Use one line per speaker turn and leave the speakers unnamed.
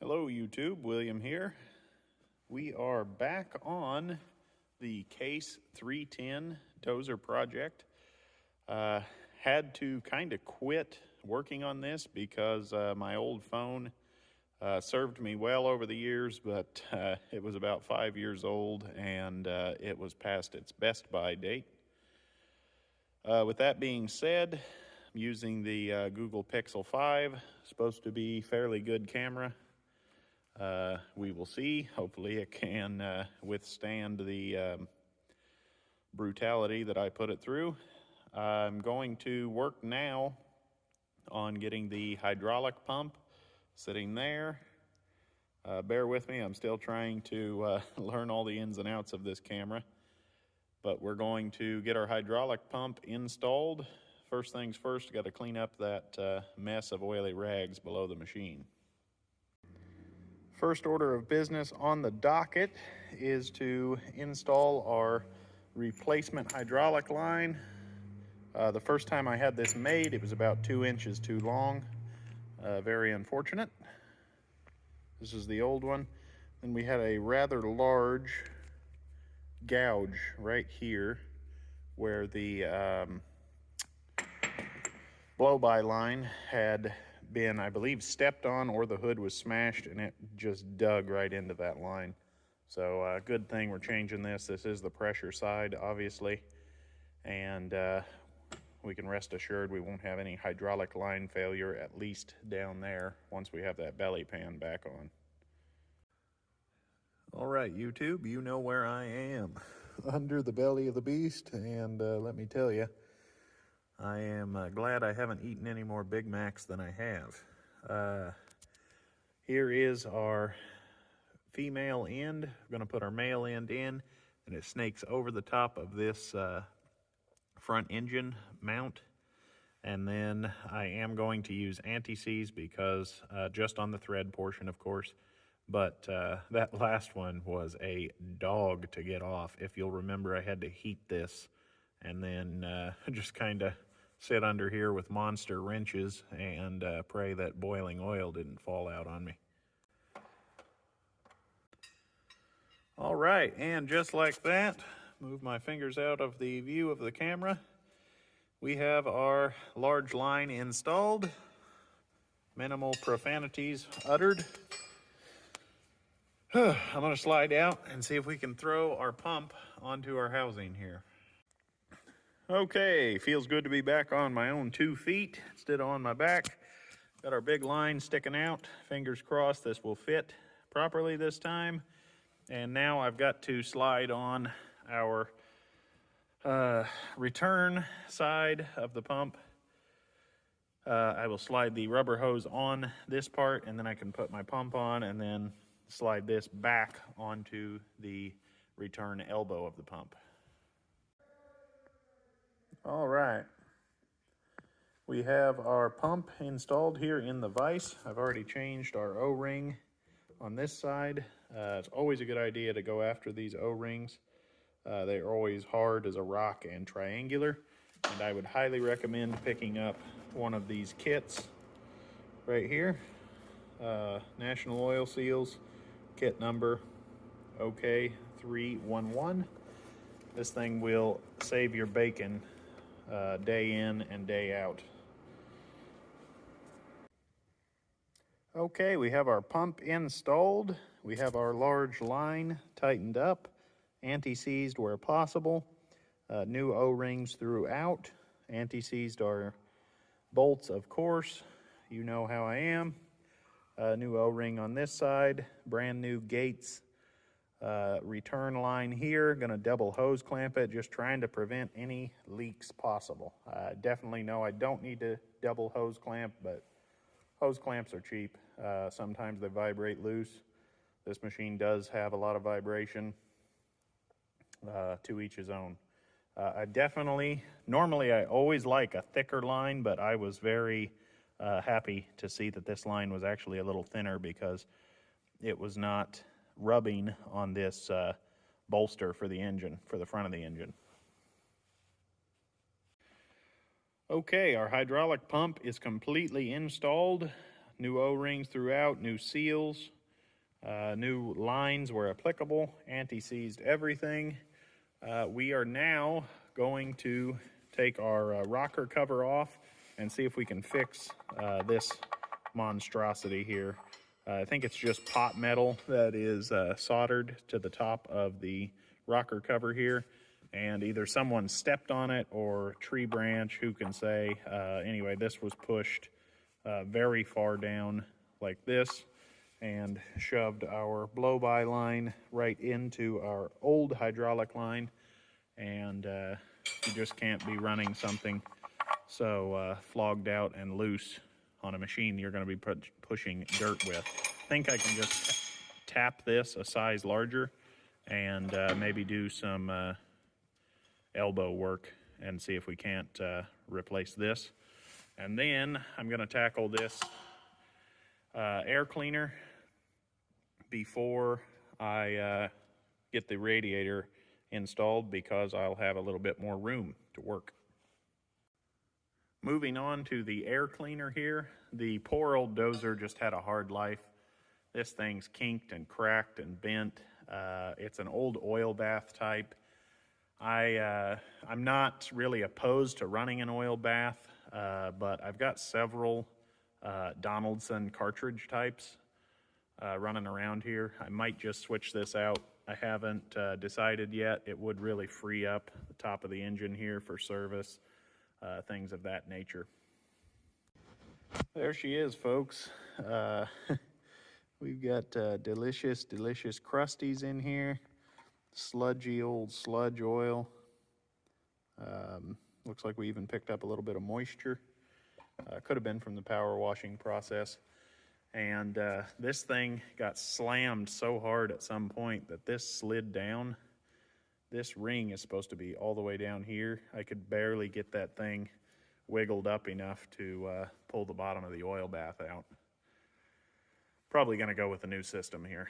Hello YouTube, William here. We are back on the Case 310 Dozer project. Had to kind of quit working on this because my old phone served me well over the years, but it was about 5 years old and it was past its best by date. With that being said, I'm using the Google Pixel 5. Supposed to be fairly good camera. We will see. Hopefully it can withstand the brutality that I put it through. I'm going to work now on getting the hydraulic pump sitting there. Bear with me, I'm still trying to learn all the ins and outs of this camera. But we're going to get our hydraulic pump installed. First things first, got to clean up that mess of oily rags below the machine. First order of business on the docket is to install our replacement hydraulic line. The first time I had this made, it was about 2 inches too long. Very unfortunate. This is the old one. Then we had a rather large gouge right here where the blow-by line had been, I believe, stepped on, or the hood was smashed and it just dug right into that line. So good thing we're changing this. This is the pressure side, obviously, and we can rest assured we won't have any hydraulic line failure, at least down there, once we have that belly pan back on. All right, YouTube, you know where I am, under the belly of the beast, and let me tell you, I am glad I haven't eaten any more Big Macs than I have. Here is our female end. We're going to put our male end in, and it snakes over the top of this front engine mount. And then I am going to use anti-seize because just on the thread portion, of course. But that last one was a dog to get off. If you'll remember, I had to heat this and then just kind of sit under here with monster wrenches and pray that boiling oil didn't fall out on me. All right, and just like that, move my fingers out of the view of the camera. We have our large line installed. Minimal profanities uttered. I'm going to slide out and see if we can throw our pump onto our housing here. Okay, feels good to be back on my own 2 feet instead of on my back. Got our big line sticking out. Fingers crossed this will fit properly this time. And now I've got to slide on our return side of the pump. I will slide the rubber hose on this part, and then I can put my pump on and then slide this back onto the return elbow of the pump. All right, we have our pump installed here in the vise. I've already changed our O-ring on this side. It's always a good idea to go after these O-rings. They're always hard as a rock and triangular, and I would highly recommend picking up one of these kits right here. National Oil Seals, kit number OK311. This thing will save your bacon day in and day out. Okay, we have our pump installed. We have our large line tightened up, anti-seized where possible, new O-rings throughout, anti-seized our bolts, of course. You know how I am. New O-ring on this side, brand new gates. Return line here, gonna double hose clamp it, just trying to prevent any leaks possible. Definitely know I don't need to double hose clamp, but hose clamps are cheap. Sometimes they vibrate loose. This machine does have a lot of vibration. To each his own. Normally I always like a thicker line, but I was very happy to see that this line was actually a little thinner because it was not rubbing on this bolster for the engine, for the front of the engine. Okay, our hydraulic pump is completely installed. new O-rings throughout, new seals, new lines where applicable, anti-seized everything. We are now going to take our rocker cover off and see if we can fix this monstrosity here. I think it's just pot metal that is soldered to the top of the rocker cover here, and either someone stepped on it or tree branch, who can say. Anyway, this was pushed very far down like this and shoved our blow-by line right into our old hydraulic line, and you just can't be running something so flogged out and loose on a machine you're going to be pushing dirt with. I think I can just tap this a size larger and maybe do some elbow work and see if we can't replace this. And then I'm going to tackle this air cleaner before I get the radiator installed, because I'll have a little bit more room to work. Moving on to the air cleaner here, the poor old Dozer just had a hard life. This thing's kinked and cracked and bent. It's an old oil bath type. I'm not really opposed to running an oil bath, but I've got several Donaldson cartridge types running around here. I might just switch this out. I haven't decided yet. It would really free up the top of the engine here for service, things of that nature. There she is, folks. We've got delicious crusties in here. Sludgy old sludge oil. Looks like we even picked up a little bit of moisture. Could have been from the power washing process. And this thing got slammed so hard at some point that this slid down. This ring is supposed to be all the way down here. I could barely get that thing wiggled up enough to pull the bottom of the oil bath out. Probably going to go with a new system here.